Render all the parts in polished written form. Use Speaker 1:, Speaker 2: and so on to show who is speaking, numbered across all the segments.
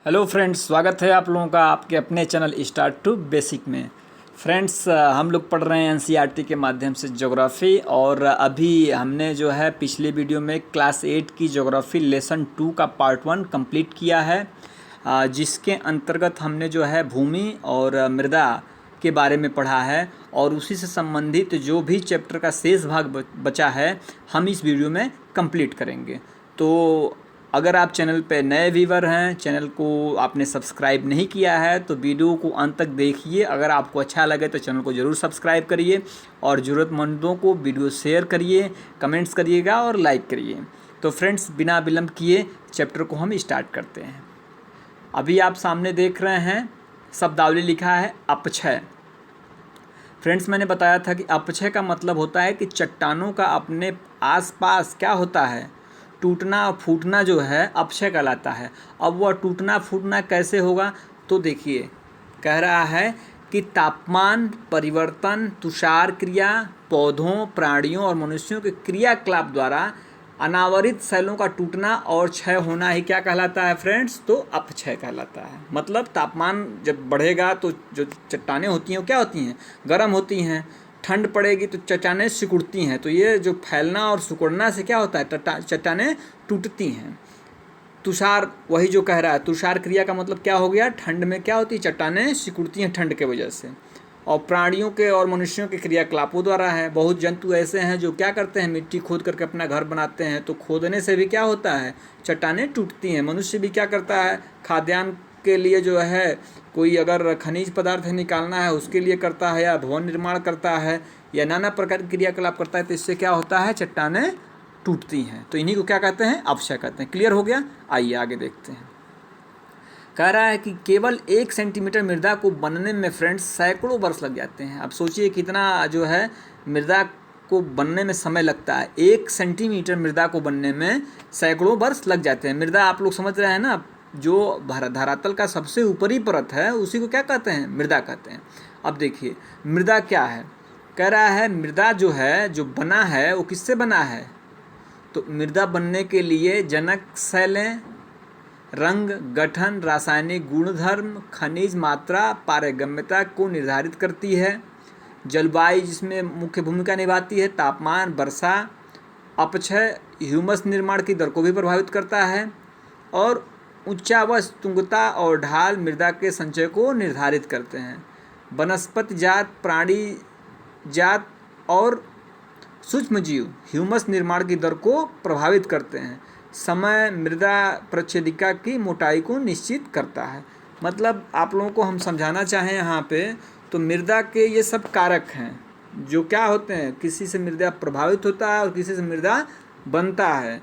Speaker 1: Hello friends, स्वागत है आप लोगों का आपके अपने चैनल स्टार्ट टू बेसिक में। फ्रेंड्स, हम लोग पढ़ रहे हैं एनसीईआरटी के माध्यम से ज्योग्राफी। और अभी हमने जो है पिछले वीडियो में क्लास 8 की ज्योग्राफी लेसन 2 का पार्ट 1 कंप्लीट किया है, जिसके अंतर्गत हमने जो है भूमि और मृदा के बारे में पढ़ा है। और उसी से संबंधित जो भी चैप्टर का शेष भाग बचा है हम इस वीडियो में कंप्लीट करेंगे। तो अगर आप चैनल पे नए व्यूवर हैं, चैनल को आपने सब्सक्राइब नहीं किया है तो वीडियो को अंत तक देखिए। अगर आपको अच्छा लगे तो चैनल को ज़रूर सब्सक्राइब करिए और ज़रूरतमंदों को वीडियो शेयर करिए, कमेंट्स करिएगा और लाइक करिए। तो फ्रेंड्स, बिना विलंब किए चैप्टर को हम स्टार्ट करते हैं। अभी आप सामने देख रहे हैं शब्दावली लिखा है अपक्षय। फ्रेंड्स, मैंने बताया था कि अपक्षय का मतलब होता है कि चट्टानों का अपने आसपास क्या होता है, टूटना और फूटना जो है अपक्षय कहलाता है। अब वह टूटना फूटना कैसे होगा, तो देखिए कह रहा है कि तापमान परिवर्तन, तुषार क्रिया, पौधों, प्राणियों और मनुष्यों के क्रियाकलाप द्वारा अनावरित शैलों का टूटना और क्षय होना ही क्या कहलाता है फ्रेंड्स, तो अपक्षय कहलाता है। मतलब तापमान जब बढ़ेगा तो जो चट्टानें होती हैं वो क्या होती हैं, गर्म होती हैं। ठंड पड़ेगी तो चट्टानें सिकुड़ती हैं। तो ये जो फैलना और सिकुड़ना से क्या होता है, चट्टानें टूटती हैं। तुषार वही जो कह रहा है, तुषार क्रिया का मतलब क्या हो गया, ठंड में क्या होती है, चट्टानें सिकुड़ती हैं ठंड के वजह से। और प्राणियों के और मनुष्यों के क्रियाकलापों द्वारा है। बहुत जंतु ऐसे हैं जो क्या करते हैं, मिट्टी खोद करके अपना घर बनाते हैं। तो खोदने से भी क्या होता है, चट्टानें टूटती हैं। मनुष्य भी क्या करता है, खाद्यान्न के लिए जो है कोई अगर खनिज पदार्थ निकालना है उसके लिए करता है, या भवन निर्माण करता है, या नाना प्रकार के क्रियाकलाप करता है। तो इससे क्या होता है, चट्टानें टूटती हैं। तो इन्हीं को क्या कहते हैं, अपक्षय कहते हैं। क्लियर हो गया। आइए आगे देखते हैं। कह रहा है कि केवल 1 सेंटीमीटर मृदा को बनने में फ्रेंड्स सैकड़ों वर्ष लग जाते हैं। अब सोचिए कितना जो है मृदा को बनने में समय लगता है। 1 सेंटीमीटर मृदा को बनने में सैकड़ों वर्ष लग जाते हैं। मृदा आप लोग समझ रहे हैं ना, जो धरातल का सबसे ऊपरी परत है उसी को क्या कहते हैं, मृदा कहते हैं। अब देखिए मृदा क्या है, कह रहा है मृदा जो है, जो बना है वो किससे बना है, तो मृदा बनने के लिए जनक शैलें, रंग, गठन, रासायनिक गुणधर्म, खनिज मात्रा, पारगम्यता को निर्धारित करती है। जलवायु जिसमें मुख्य भूमिका निभाती है। तापमान, वर्षा, अपक्षय, ह्यूमस निर्माण की दर को भी प्रभावित करता है। और उच्चावच, तुंगता और ढाल मृदा के संचय को निर्धारित करते हैं। वनस्पति जात, प्राणी जात और सूक्ष्म जीव ह्यूमस निर्माण की दर को प्रभावित करते हैं। समय मृदा प्रच्छेदिका की मोटाई को निश्चित करता है। मतलब आप लोगों को हम समझाना चाहें यहाँ पे, तो मृदा के ये सब कारक हैं जो क्या होते हैं, किसी से मृदा प्रभावित होता है और किसी से मृदा बनता है।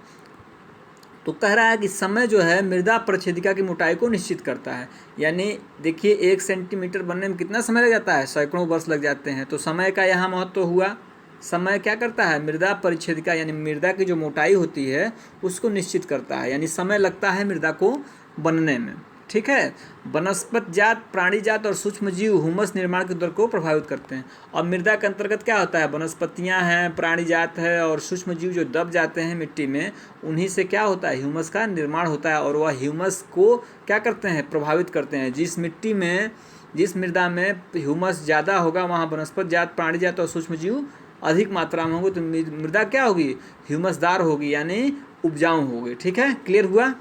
Speaker 1: तो कह रहा है कि समय जो है मृदा प्रच्छेदिका की मोटाई को निश्चित करता है। यानी देखिए 1 सेंटीमीटर बनने में कितना समय लग जाता है, सैकड़ों वर्ष लग जाते हैं। तो समय का यहाँ महत्व हुआ। समय क्या करता है, मृदा परिच्छेदिका यानी मृदा की जो मोटाई होती है उसको निश्चित करता है। यानी समय लगता है मृदा को बनने में। ठीक है। वनस्पति जात, प्राणी जात और सूक्ष्म जीव ह्यूमस निर्माण की दर को प्रभावित करते हैं। और मृदा के अंतर्गत क्या होता है, वनस्पतियां हैं, प्राणी जात है और सूक्ष्म जीव जो दब जाते हैं मिट्टी में, उन्हीं से क्या होता है, ह्यूमस का निर्माण होता है। और वह ह्यूमस को क्या करते हैं, प्रभावित करते हैं। जिस मिट्टी में, जिस मृदा में ह्यूमस ज़्यादा होगा वहाँ वनस्पति जात, प्राणी जात और सूक्ष्म जीव अधिक मात्रा में होंगे। तो मृदा क्या होगी, ह्यूमसदार होगी, यानी उपजाऊ होगी। ठीक है, क्लियर हुआ।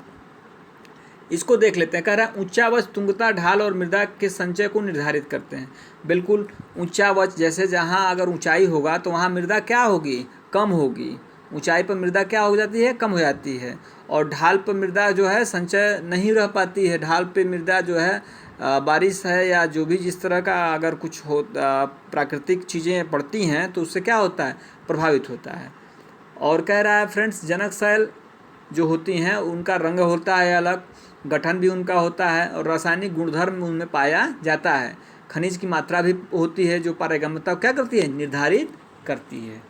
Speaker 1: इसको देख लेते हैं। कह रहा है ऊंचावच, तुंगता, ढाल और मृदा के संचय को निर्धारित करते हैं। बिल्कुल ऊंचावच, जैसे जहाँ अगर ऊंचाई होगा तो वहाँ मृदा क्या होगी, कम होगी। ऊंचाई पर मृदा क्या हो जाती है, कम हो जाती है। और ढाल पर मृदा जो है संचय नहीं रह पाती है। ढाल पे मृदा जो है बारिश है या जो भी जिस तरह का अगर कुछ हो प्राकृतिक चीज़ें पड़ती हैं तो उससे क्या होता है, प्रभावित होता है। और कह रहा है फ्रेंड्स जनक शैल जो होती हैं उनका रंग होता है अलग, गठन भी उनका होता है और रासायनिक गुणधर्म उनमें पाया जाता है। खनिज की मात्रा भी होती है जो पारगम्यता क्या करती है, निर्धारित करती है।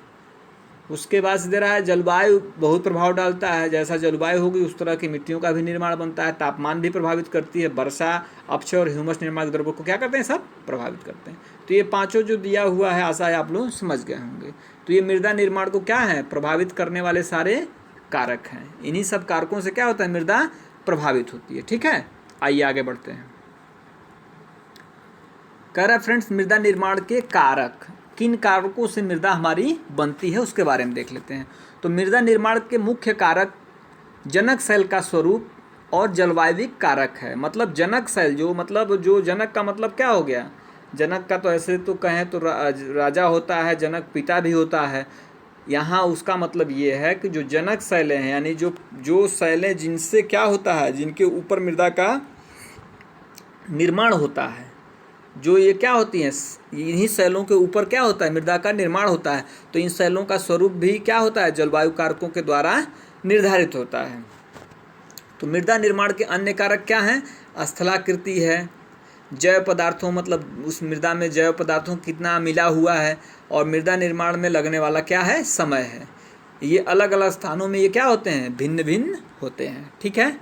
Speaker 1: उसके बाद से दे रहा है जलवायु बहुत प्रभाव डालता है। जैसा जलवायु होगी उस तरह की मिट्टियों का भी निर्माण बनता है। तापमान भी प्रभावित करती है। वर्षा, अपक्षय और ह्यूमस निर्माण द्रव्यों को क्या करते हैं, सब प्रभावित करते हैं। तो ये पांचों जो दिया हुआ है, आशा है आप लोग समझ गए होंगे। तो ये मृदा निर्माण को क्या है, प्रभावित करने वाले सारे कारक हैं। इन्हीं सब कारकों से क्या होता है, मृदा प्रभावित होती है। ठीक है, आइए आगे बढ़ते हैं। कह रहा है फ्रेंड्स, मृदा निर्माण के कारक, किन कारकों से मृदा हमारी बनती है उसके बारे में देख लेते हैं। तो मृदा निर्माण के मुख्य कारक जनक शैल का स्वरूप और जलवायविक कारक है। मतलब जनक शैल, जो मतलब जो जनक का मतलब क्या हो गया, जनक का तो ऐसे तो कहें तो राजा होता है, जनक पिता भी होता है। यहाँ उसका मतलब ये है कि जो जनक शैलें हैं, यानी जो जो शैलें जिनसे क्या होता है, जिनके ऊपर मृदा का निर्माण होता है, जो ये क्या होती हैं, इन्हीं शैलों के ऊपर क्या होता है, मृदा का निर्माण होता है। तो इन शैलों का स्वरूप भी क्या होता है, जलवायु कारकों के द्वारा निर्धारित होता है। तो मृदा निर्माण के अन्य कारक क्या हैं, स्थलाकृति है, जैव पदार्थों, मतलब उस मृदा में जैव पदार्थों कितना मिला हुआ है, और मृदा निर्माण में लगने वाला क्या है, समय है। ये अलग अलग स्थानों में ये क्या होते हैं, भिन्न भिन्न होते हैं। ठीक है,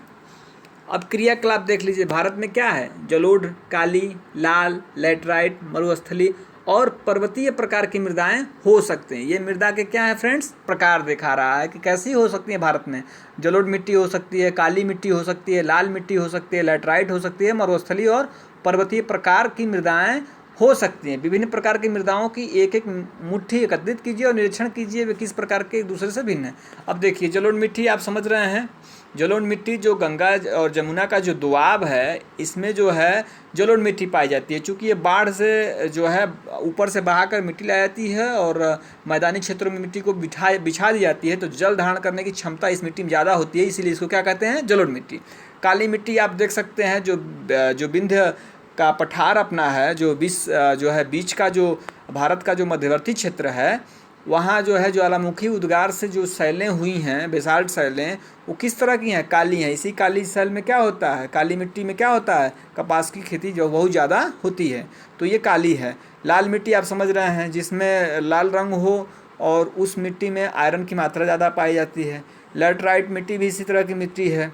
Speaker 1: अब क्रियाकलाप देख लीजिए। भारत में क्या है, जलोढ़, काली, लाल, लैटराइट, मरुस्थली और पर्वतीय प्रकार की मृदाएं हो सकते हैं। ये मृदा के क्या है फ्रेंड्स, प्रकार दिखा रहा है कि कैसी हो सकती है भारत में। जलोढ़ मिट्टी हो सकती है, काली मिट्टी हो सकती है, लाल मिट्टी हो सकती है, लैटराइट हो सकती है, मरुस्थली और पर्वतीय प्रकार की मृदाएं हो सकती हैं। विभिन्न प्रकार की मृदाओं की एक एक मुट्ठी एकत्रित कीजिए और निरीक्षण कीजिए वे किस प्रकार के एक दूसरे से भिन्न है। अब देखिए, जलोढ़ मिट्टी आप समझ रहे हैं, जलोढ़ मिट्टी जो गंगा और जमुना का जो दोआब है, इसमें जो है जलोढ़ मिट्टी पाई जाती है। चूँकि ये बाढ़ से जो है ऊपर से बहाकर मिट्टी लाई जाती है और मैदानी क्षेत्रों में मिट्टी को बिछा दी जाती है, तो जल धारण करने की क्षमता इस मिट्टी में ज़्यादा होती है, इसीलिए इसको क्या कहते हैं, जलोढ़ मिट्टी। काली मिट्टी आप देख सकते हैं, जो विंध्य का पठार अपना है, जो बीच का जो भारत का जो मध्यवर्ती क्षेत्र है, वहाँ जो है ज्वालामुखी उद्गार से जो शैलें हुई हैं, बेसाल्ट शैलें, वो किस तरह की हैं, काली हैं। इसी काली शैल में क्या होता है, काली मिट्टी में क्या होता है, कपास की खेती जो बहुत ज़्यादा होती है, तो ये काली है। लाल मिट्टी आप समझ रहे हैं, जिसमें लाल रंग हो और उस मिट्टी में आयरन की मात्रा ज़्यादा पाई जाती है। लैटराइट मिट्टी भी इसी तरह की मिट्टी है।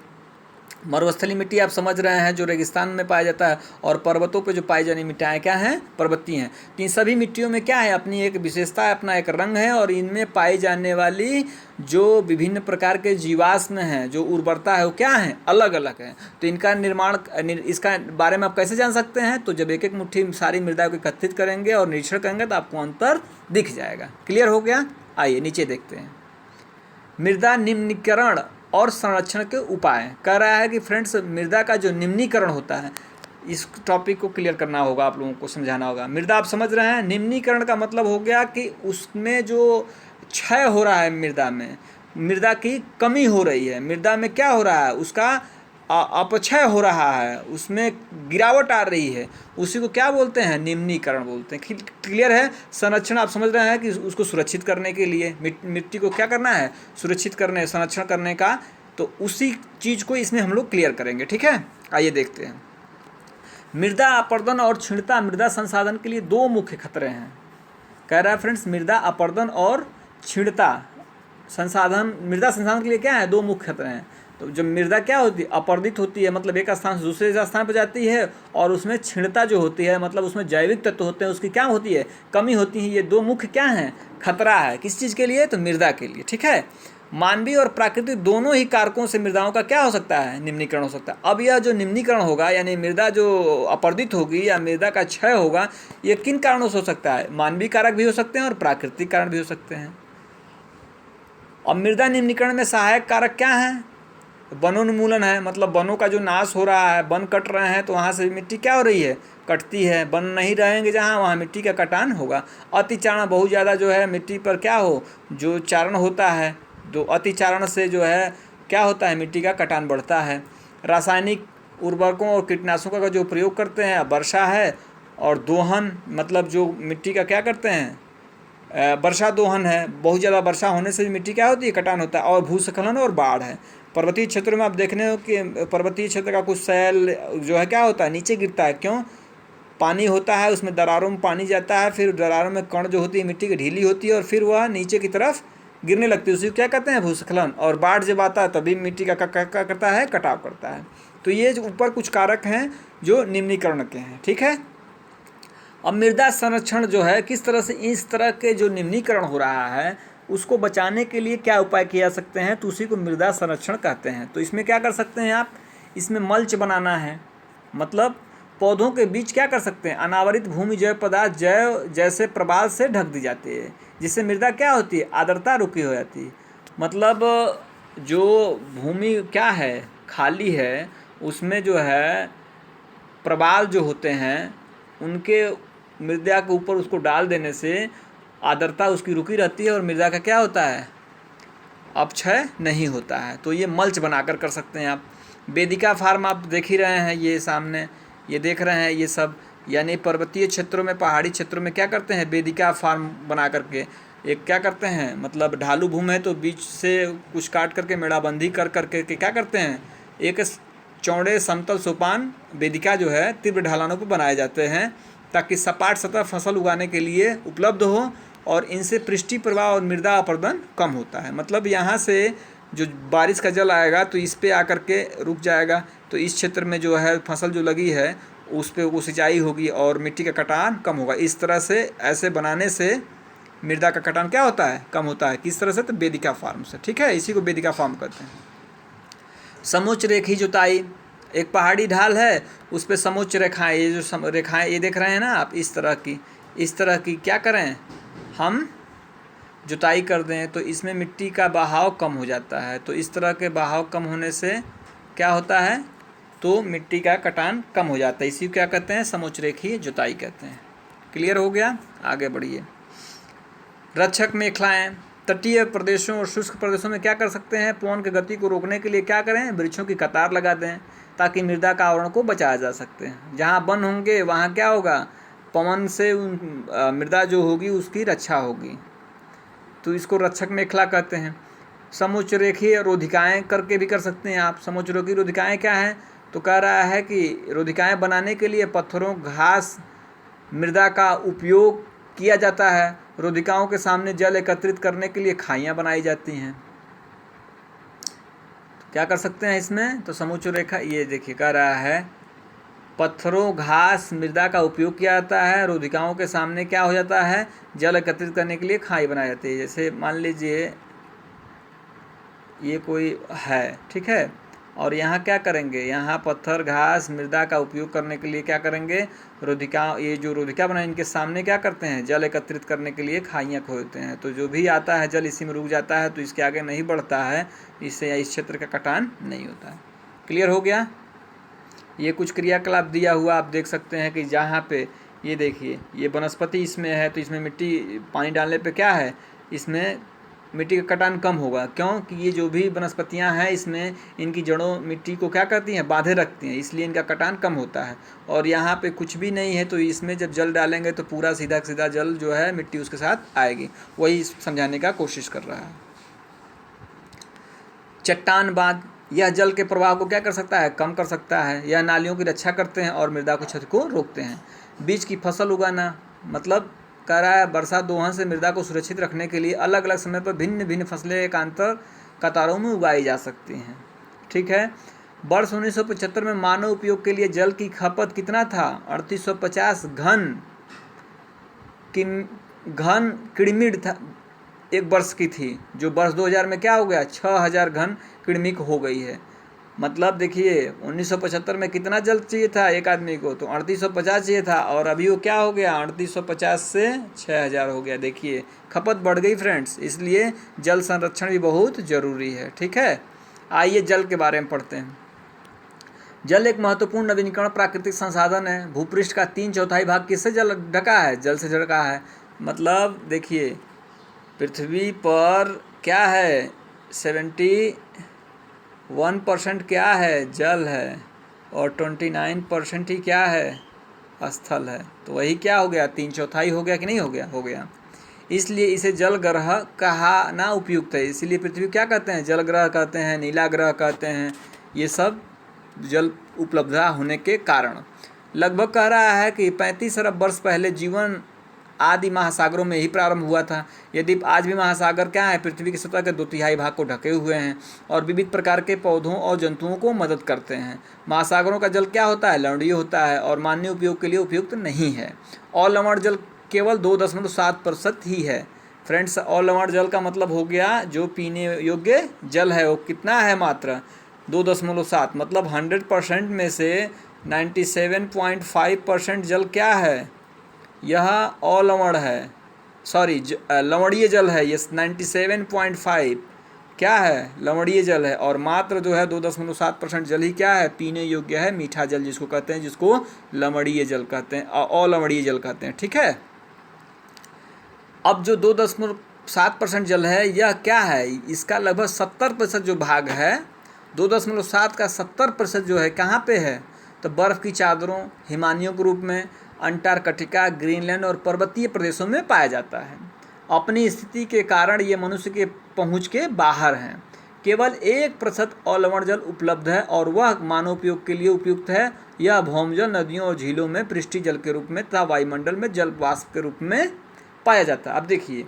Speaker 1: मरुस्थली मिट्टी आप समझ रहे हैं, जो रेगिस्तान में पाया जाता है, और पर्वतों पे जो पाई जाने मिट्टियाँ क्या हैं, पर्वतीय हैं। तो इन सभी मिट्टियों में क्या है, अपनी एक विशेषता है, अपना एक रंग है, और इनमें पाई जाने वाली जो विभिन्न प्रकार के जीवाश्म हैं, जो उर्वरता है, वो क्या है, अलग अलग है। तो इनका निर्माण, इसका बारे में आप कैसे जान सकते हैं, तो जब एक एक मुट्ठी सारी मृदा को एकत्रित करेंगे और निरीक्षण करेंगे तो आपको अंतर दिख जाएगा। क्लियर हो गया। आइए नीचे देखते हैं, मृदा निम्नीकरण और संरक्षण के उपाय। कह रहा है कि फ्रेंड्स, मृदा का जो निम्नीकरण होता है, इस टॉपिक को क्लियर करना होगा, आप लोगों को समझाना होगा। मृदा आप समझ रहे हैं, निम्नीकरण का मतलब हो गया कि उसमें जो क्षय हो रहा है, मृदा में मृदा की कमी हो रही है, मृदा में क्या हो रहा है, उसका अपक्षय हो रहा है, उसमें गिरावट आ रही है, उसी को क्या बोलते हैं, निम्नीकरण बोलते हैं। क्लियर है। संरक्षण आप समझ रहे हैं कि उसको सुरक्षित करने के लिए मिट्टी को क्या करना है, सुरक्षित करने, संरक्षण करने का, तो उसी चीज़ को इसमें हम लोग क्लियर करेंगे। ठीक है, आइए देखते हैं। मृदा अपरदन और क्षीणता मृदा संसाधन के लिए दो मुख्य खतरे हैं। कह रहा है फ्रेंड्स, मृदा अपरदन और क्षीणता मृदा संसाधन के लिए क्या है, दो मुख्य खतरे हैं। तो जब मृदा क्या होती है, अपरदित होती है, मतलब एक स्थान से दूसरे स्थान पर जाती है, और उसमें क्षीणता जो होती है, मतलब उसमें जैविक तत्व होते हैं, उसकी क्या होती है, कमी होती है। ये दो मुख्य क्या हैं, खतरा है। किस चीज़ के लिए, तो मृदा के लिए। ठीक है, मानवीय और प्राकृतिक दोनों ही कारकों से मृदाओं का क्या हो सकता है, निम्नीकरण हो सकता है। अब यह जो निम्नीकरण होगा, यानी मृदा जो अपरदित होगी या मृदा का क्षय होगा, ये किन कारणों से हो सकता है, मानवीय कारक भी हो सकते हैं और प्राकृतिक कारण भी हो सकते हैं। अब मृदा निम्नीकरण में सहायक कारक क्या हैं, वनोन्मूलन है, मतलब वनों का जो नाश हो रहा है, वन कट रहे हैं, तो वहाँ से मिट्टी क्या हो रही है, कटती है। वन नहीं रहेंगे जहाँ, वहाँ मिट्टी का कटान होगा। अतिचारण, बहुत ज़्यादा जो है मिट्टी पर क्या हो, जो चारण होता है, तो अतिचारण से जो है क्या होता है, मिट्टी का कटान बढ़ता है। रासायनिक उर्वरकों और कीटनाशकों का जो प्रयोग करते हैं, वर्षा है, और दोहन, मतलब जो मिट्टी का क्या करते हैं, वर्षा दोहन है, बहुत ज़्यादा वर्षा होने से भी मिट्टी क्या होती है, कटान होता है। और भूस्खलन और बाढ़ है। पर्वतीय क्षेत्रों में आप देखने हो कि पर्वतीय क्षेत्र का कुछ शैल जो है क्या होता है, नीचे गिरता है। क्यों, पानी होता है, उसमें दरारों में पानी जाता है, फिर दरारों में कण जो होती है मिट्टी की ढीली होती है, और फिर वह नीचे की तरफ गिरने लगती है, उसी को क्या कहते हैं, भूस्खलन। और बाढ़ जब आता है तभी मिट्टी का क्या करता है, कटाव करता है। तो ये जो ऊपर कुछ कारक हैं जो निम्नीकरण के हैं। ठीक है, अब मृदा संरक्षण जो है, किस तरह से इस तरह के जो निम्नीकरण हो रहा है उसको बचाने के लिए क्या उपाय किए जा सकते हैं, तो उसी को मृदा संरक्षण कहते हैं। तो इसमें क्या कर सकते हैं आप, इसमें मल्च बनाना है, मतलब पौधों के बीच क्या कर सकते हैं, अनावरित भूमि जैव पदार्थ जैसे प्रवाल से ढक दी जाती है, जिससे मृदा क्या होती है, आर्द्रता रुकी हो जाती है। मतलब जो भूमि क्या है, खाली है, उसमें जो है प्रवाल जो होते हैं उनके मृदा के ऊपर उसको डाल देने से आर्द्रता उसकी रुकी रहती है और मृदा का क्या होता है, अपक्षय नहीं होता है। तो ये मल्च बनाकर कर सकते हैं आप। वेदिका फार्म आप देख ही रहे हैं, ये सामने ये देख रहे हैं, ये सब यानी पर्वतीय क्षेत्रों में, पहाड़ी क्षेत्रों में क्या करते हैं, वेदिका फार्म बना करके एक क्या करते हैं, मतलब ढालू भूमि है तो बीच से कुछ काट करके मेड़ाबंदी कर करके क्या करते हैं, एक चौड़े समतल सोपान वेदिका जो है तीव्र ढलानों पर बनाए जाते हैं ताकि सपाट सतह फसल उगाने के लिए उपलब्ध हो और इनसे पृष्ठीय प्रवाह और मृदा अपरदन कम होता है। मतलब यहाँ से जो बारिश का जल आएगा तो इस पे आकर के रुक जाएगा, तो इस क्षेत्र में जो है फसल जो लगी है उस पे वो सिंचाई होगी और मिट्टी का कटान कम होगा। इस तरह से ऐसे बनाने से मृदा का कटान क्या होता है, कम होता है। किस तरह से, तो वेदिका फार्म से, ठीक है, इसी को वेदिका फार्म कहते हैं। समोच्च रेखी जुताई, एक पहाड़ी ढाल है उस पर समोच्च रेखाएं, ये जो रेखाएं ये देख रहे हैं ना आप, इस तरह की क्या करें, हम जुताई कर दें तो इसमें मिट्टी का बहाव कम हो जाता है। तो इस तरह के बहाव कम होने से क्या होता है, तो मिट्टी का कटान कम हो जाता है। इसी को क्या कहते हैं, समोच्च रेखीय जुताई कहते हैं। क्लियर हो गया, आगे बढ़िए। रक्षक मेखलाएँ, तटीय प्रदेशों और शुष्क प्रदेशों में क्या कर सकते हैं, पवन की गति को रोकने के लिए क्या करें, वृक्षों की कतार लगा दें ताकि मृदा का आवरण को बचाया जा सकते हैं। जहाँ वन होंगे वहाँ क्या होगा, पवन से मृदा जो होगी उसकी रक्षा होगी, तो इसको रक्षक मेखला कहते हैं। समोच्च रेखीय रोधिकाएँ करके भी कर सकते हैं आप। समोच्च रेखीय रोधिकाएँ क्या हैं, तो कह रहा है कि रोधिकाएँ बनाने के लिए पत्थरों, घास, मृदा का उपयोग किया जाता है। रोधिकाओं के सामने जल एकत्रित करने के लिए खाइयाँ बनाई जाती हैं। तो क्या कर सकते हैं इसमें, तो समोच्च रेखा, ये देखिए कह रहा है पत्थरों, घास, मृदा का उपयोग किया जाता है। रोधिकाओं के सामने क्या हो जाता है, जल एकत्रित करने के लिए खाई बनाई जाती है। जैसे मान लीजिए ये कोई है, ठीक है, और यहाँ क्या करेंगे, यहाँ पत्थर, घास, मृदा का उपयोग करने के लिए क्या करेंगे, रोधिका, ये जो रोधिका बनाए इनके सामने क्या करते हैं, जल एकत्रित करने के लिए खाइयाँ खोदते हैं। तो जो भी आता है जल इसी में रुक जाता है, तो इसके आगे नहीं बढ़ता है, इससे इस क्षेत्र का कटान नहीं होता है। क्लियर हो गया। ये कुछ क्रियाकलाप दिया हुआ आप देख सकते हैं कि जहाँ पे ये देखिए ये वनस्पति इसमें है तो इसमें मिट्टी पानी डालने पे क्या है, इसमें मिट्टी का कटान कम होगा। क्यों कि ये जो भी वनस्पतियाँ हैं इसमें इनकी जड़ों मिट्टी को क्या करती हैं, बांधे रखती हैं, इसलिए इनका कटान कम होता है। और यहाँ पे कुछ भी नहीं है तो इसमें जब जल डालेंगे तो पूरा सीधा सीधा जल जो है मिट्टी उसके साथ आएगी। वही समझाने का कोशिश कर रहा है। चट्टान बांध, यह जल के प्रवाह को क्या कर सकता है, कम कर सकता है। यह नालियों की रक्षा करते हैं और मृदा को क्षति को रोकते हैं। बीज की फसल उगाना, मतलब कह रहा है वर्षा दोहन से मृदा को सुरक्षित रखने के लिए अलग अलग समय पर भिन्न भिन्न फसलें एकांतर कतारों में उगाई जा सकती हैं, ठीक है। वर्ष 1975 में मानव उपयोग के लिए जल की खपत कितना था, 3850 घन किडमिड था, एक वर्ष की थी, जो वर्ष 2000 में क्या हो गया, 6000 घन किडमिक हो गई है। मतलब देखिए 1975 में कितना जल चाहिए था एक आदमी को, तो 3850 चाहिए था, और अभी वो क्या हो गया, 3850 से 6000 हो गया। देखिए खपत बढ़ गई फ्रेंड्स, इसलिए जल संरक्षण भी बहुत ज़रूरी है, ठीक है। आइए जल के बारे में पढ़ते हैं। जल एक महत्वपूर्ण नवीनीकरण प्राकृतिक संसाधन है। भूपृष्ठ का 3/4 भाग किससे जल ढका है, जल से ढका है। मतलब देखिए पृथ्वी पर क्या है, 71% क्या है, जल है, और 29% ही क्या है, स्थल है। तो वही क्या हो गया, 3/4 हो गया कि नहीं हो गया, हो गया। इसलिए इसे जल ग्रह कहना उपयुक्त है। इसीलिए पृथ्वी क्या कहते हैं, जल ग्रह कहते हैं, नीला ग्रह कहते हैं, ये सब जल उपलब्धता होने के कारण। लगभग कह रहा है कि 35 अरब वर्ष पहले जीवन आदि महासागरों में ही प्रारंभ हुआ था। यदि आज भी महासागर क्या है, पृथ्वी की सतह के 2/3 भाग को ढके हुए हैं और विविध प्रकार के पौधों और जंतुओं को मदद करते हैं। महासागरों का जल क्या होता है, लवणीय होता है और मानवीय उपयोग के लिए उपयुक्त नहीं है। और लवण जल केवल 2.7% ही है। फ्रेंड्स, और लवण जल का मतलब हो गया जो पीने योग्य जल है वो कितना है, मात्र 2.7, मतलब 100% में से 97.5% जल क्या है, यह अलवण है, सॉरी लवणीय जल है। ये 97.5 क्या है, लवणीय जल है। और मात्र जो है 2.7% जल ही क्या है, पीने योग्य है, मीठा जल जिसको कहते हैं, जिसको लवणीय जल कहते हैं, अलवणीय जल कहते हैं। ठीक है। अब जो 2.7% जल है यह क्या है, इसका लगभग 70% जो भाग है, 2.7 का 70% जो है कहाँ पे है, तो बर्फ़ की चादरों, हिमानियों के रूप में अंटार्कटिका, ग्रीनलैंड और पर्वतीय प्रदेशों में पाया जाता है। अपनी स्थिति के कारण ये मनुष्य के पहुँच के बाहर हैं। केवल 1% अलवण जल उपलब्ध है और वह मानव उपयोग के लिए उपयुक्त है। यह भौमजल, नदियों और झीलों में पृष्ठीय जल के रूप में तथा वायुमंडल में जल वाष्प के रूप में पाया जाता है। अब देखिए,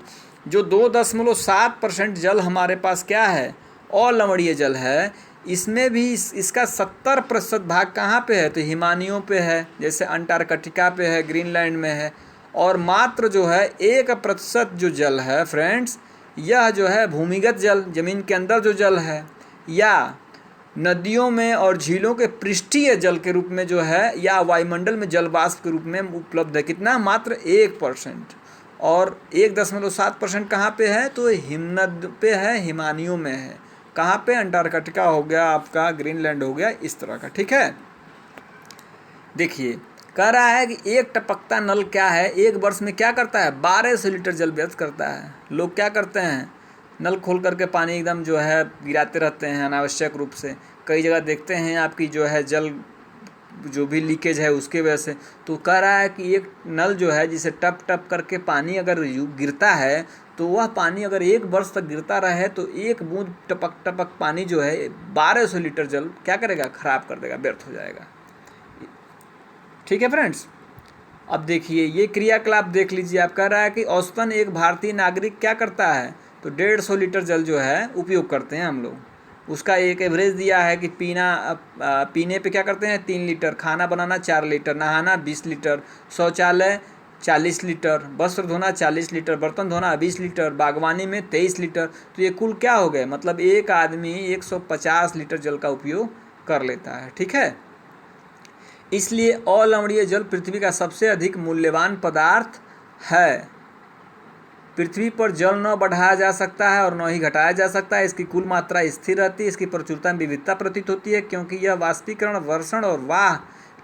Speaker 1: जो 2.7% जल हमारे पास क्या है, अलवणीय जल है, इसमें भी इसका 70% भाग कहाँ पे है, तो हिमानियों पे है, जैसे अंटार्कटिका पे है, ग्रीनलैंड में है। और मात्र जो है 1% जो जल है फ्रेंड्स, यह जो है भूमिगत जल, जमीन के अंदर जो जल है, या नदियों में और झीलों के पृष्ठीय जल के रूप में जो है, या वायुमंडल में जल वाष्प के रूप में उपलब्ध है। कितना, मात्र 1%। और 1.7% कहाँ पे है, तो हिमनद पे है, हिमानियों में है। कहाँ पे, अंटार्कटिका हो गया आपका, ग्रीनलैंड हो गया, इस तरह का। ठीक है। देखिए, कह रहा है कि एक टपकता नल क्या है, एक वर्ष में क्या करता है, 1200 लीटर जल व्यर्थ करता है। लोग क्या करते हैं, नल खोल करके पानी एकदम जो है गिराते रहते हैं अनावश्यक रूप से। कई जगह देखते हैं आपकी जो है जल जो भी लीकेज है उसके वजह से। तो कह रहा है कि एक नल जो है, जिसे टप टप करके पानी अगर गिरता है, तो वह पानी अगर एक वर्ष तक गिरता रहे तो एक बूंद टपक टपक पानी जो है 1200 लीटर जल क्या करेगा, खराब कर देगा, व्यर्थ हो जाएगा। ठीक है फ्रेंड्स। अब देखिए ये क्रियाकलाप देख लीजिए। आप कह रहा है कि औसतन एक भारतीय नागरिक क्या करता है, तो 150 लीटर जल जो है उपयोग करते हैं हम लोग। उसका एक एवरेज दिया है कि पीने पे क्या करते हैं, 3 लीटर, खाना बनाना 4 लीटर, नहाना 20 लीटर, शौचालय 40 लीटर, वस्त्र धोना 40 लीटर, बर्तन धोना 20 लीटर, बागवानी में 23 लीटर। तो ये कुल क्या हो गए, मतलब एक आदमी 150 लीटर जल का उपयोग कर लेता है। ठीक है। इसलिए अलवणीय जल पृथ्वी का सबसे अधिक मूल्यवान पदार्थ है। पृथ्वी पर जल न बढ़ाया जा सकता है और न ही घटाया जा सकता है। इसकी कुल मात्रा स्थिर रहती है। इसकी प्रचुरता में विविधता प्रतीत होती है, क्योंकि यह वाष्पीकरण, वर्षण और वाह